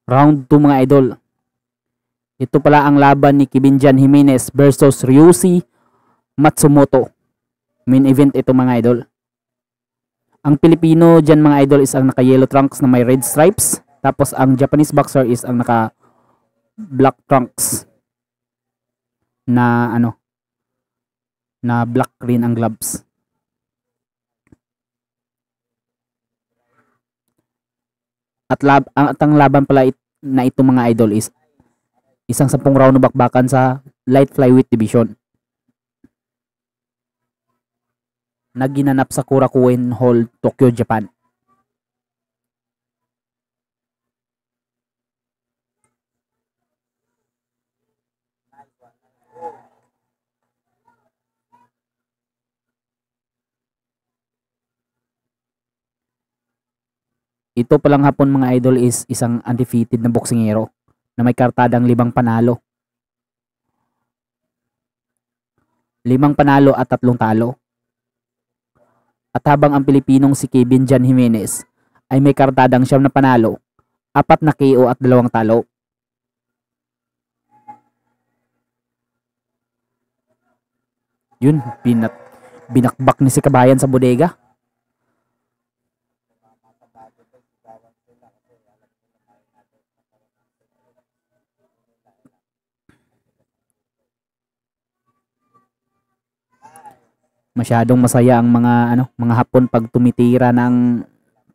Round 2 mga idol. Ito pala ang laban ni Kibinjan Jimenez versus Ryushi Matsumoto. Main event ito mga idol. Ang Pilipino dyan mga idol is ang naka yellow trunks na may red stripes. Tapos ang Japanese boxer is ang naka black trunks na na black rin ang gloves. At ang laban pala na ito mga idol is isang 10 round na bakbakan sa light flyweight division na ginanap sa Korakuen Hall, Tokyo, Japan. Ito palang hapon mga idol is isang undefeated na boksingero na may kartadang 5 panalo. 5 panalo at 3 talo. At habang ang Pilipinong si Kibinjan Jimenez ay may kartadang 9 na panalo, 4 na KO at 2 talo. Yun, binakbak ni si Kabayan sa bodega. Masyadong masaya ang mga Hapon pag tumitira ng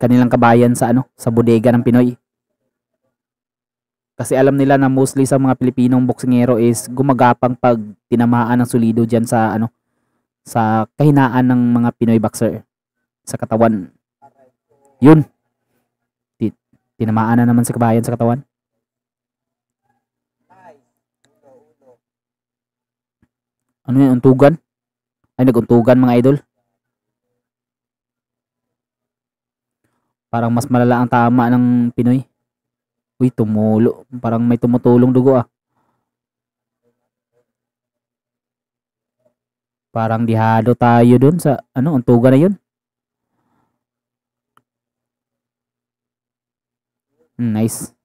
kanilang kabayan sa bodega ng Pinoy. Kasi alam nila na mostly sa mga Pilipinong boksingero is gumagapang pag tinamaan ng solido diyan sa kahinaan ng mga Pinoy boxer sa katawan. Yun. Tinamaan na naman sa kabayan sa katawan. Ano yun? Untugan? Ay, naguntugan mga idol. Parang mas malala ang tama ng Pinoy. Uy, tumulo. Parang may tumutulong dugo ah. Parang dihado tayo dun sa untugan na yun. Nice.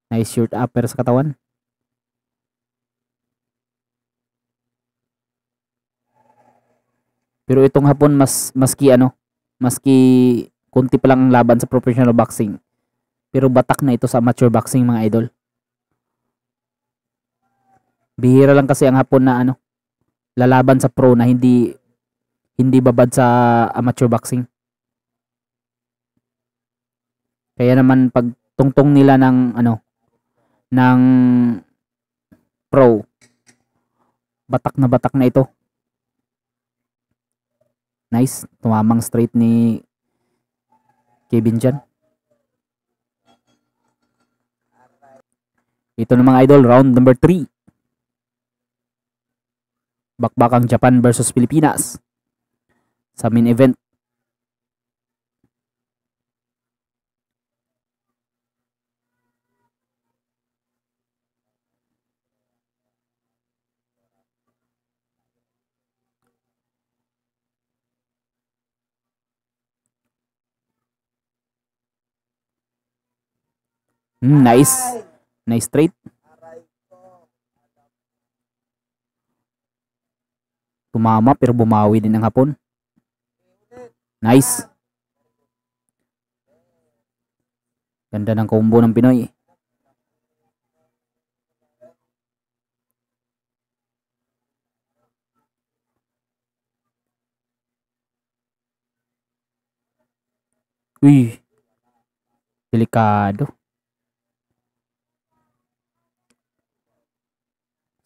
Nice short upper sa katawan. Pero itong hapon maski kunti pa lang ang laban sa professional boxing. Pero batak na ito sa amateur boxing mga idol. Bihira lang kasi ang hapon na lalaban sa pro na hindi babad sa amateur boxing. Kaya naman pag tungtong nila ng pro, batak na ito. Nice, tumamang straight ni Kibinjan. Ito na mga idol, round number 3. Bakbakang Japan versus Pilipinas sa main event. Nice. Nice straight. Tumama pero bumawi din ang Hapon. Nice. Ganda ng combo ng Pinoy. Uy, delikado.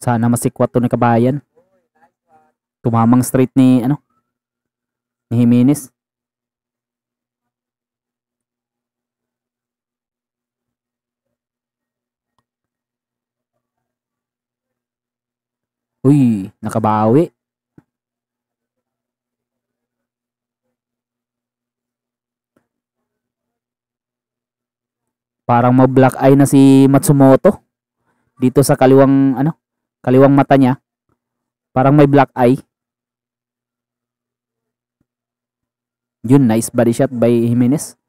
Sana masikwat to ni Kabayan. Tumamang straight ni ni Jimenez. Uy, nakabawi. Parang ma-black eye na si Matsumoto. Dito sa kaliwang kaliwang mata niya. Parang may black eye. Yun, nice body shot by Jimenez.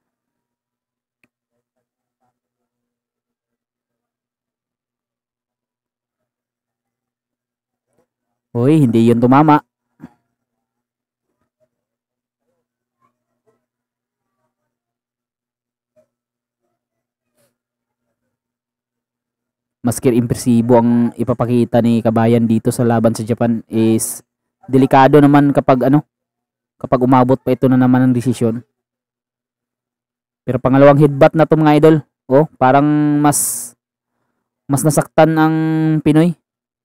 Uy, hindi yun tumama. Maski impresibo ang ipapakita ni Kabayan dito sa laban sa Japan is delikado naman kapag kapag umabot pa ito na naman ng desisyon. Pero pangalawang headbutt na to mga idol. Oh, parang mas nasaktan ang Pinoy.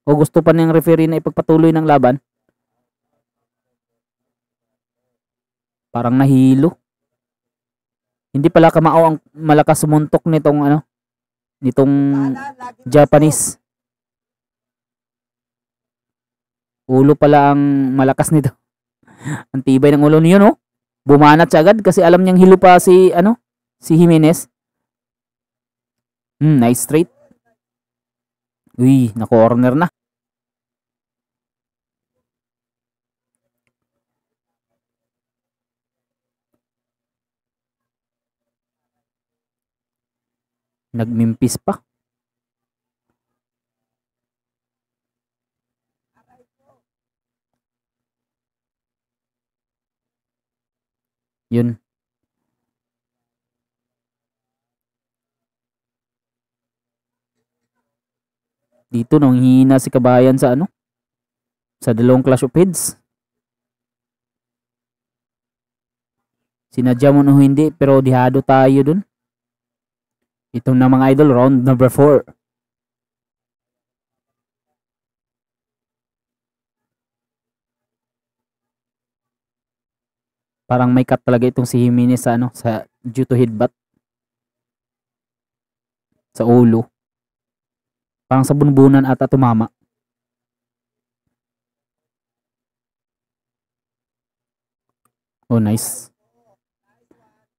O gusto pa ng referee na ipagpatuloy ng laban. Parang nahilo. Hindi pala kamao ang malakas sumuntok nitong Japanese. Ulo pala ang malakas nito. Ang tibay ng ulo niyo, no? Bumanat siya agad kasi alam niyang hilo pa si Jimenez. Nice straight. Uy, na-corner na. Nagmimpis pa. Yun. Dito nung hina si Kabayan sa sa dalawang clash of heads. Sinadya mo no hindi pero dihado tayo dun. Ito na mga idol, round number 4. Parang may cut talaga itong si Jimenez sa sa due to headbutt. Sa ulo. Parang sa bunbunan ata tumama. Oh, nice.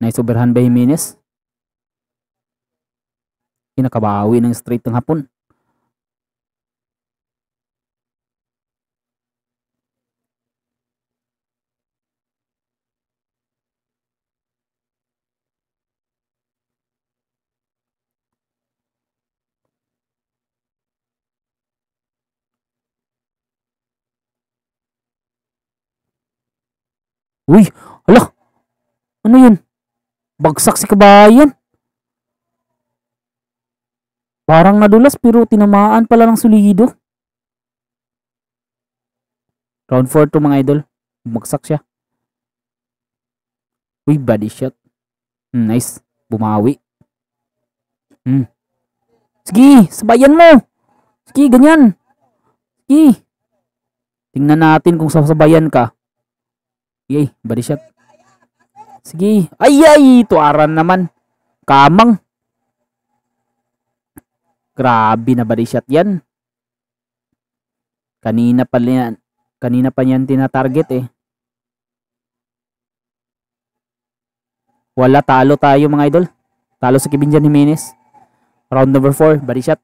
Nice overhand by Jimenez. Pinakabawi ng straight ng hapon. Uy, hala. Ano yun? Bagsak si Kabayan. Parang nadulas pero tinamaan pala ng solido. Round 4 to mga idol. Bumagsak siya. Uy, body shot. Nice. Bumawi. Sige, sabayan mo. Sige, ganyan. Sige. Tingnan natin kung sasabayan ka. Yay, body shot. Sige. Ay, tuaran naman. Kamang. Grabe na body shot yan. Kanina pa niyan tina-target eh. Wala, talo tayo mga idol. Talo sa Kibinjan Jimenez. Round number 4, body shot.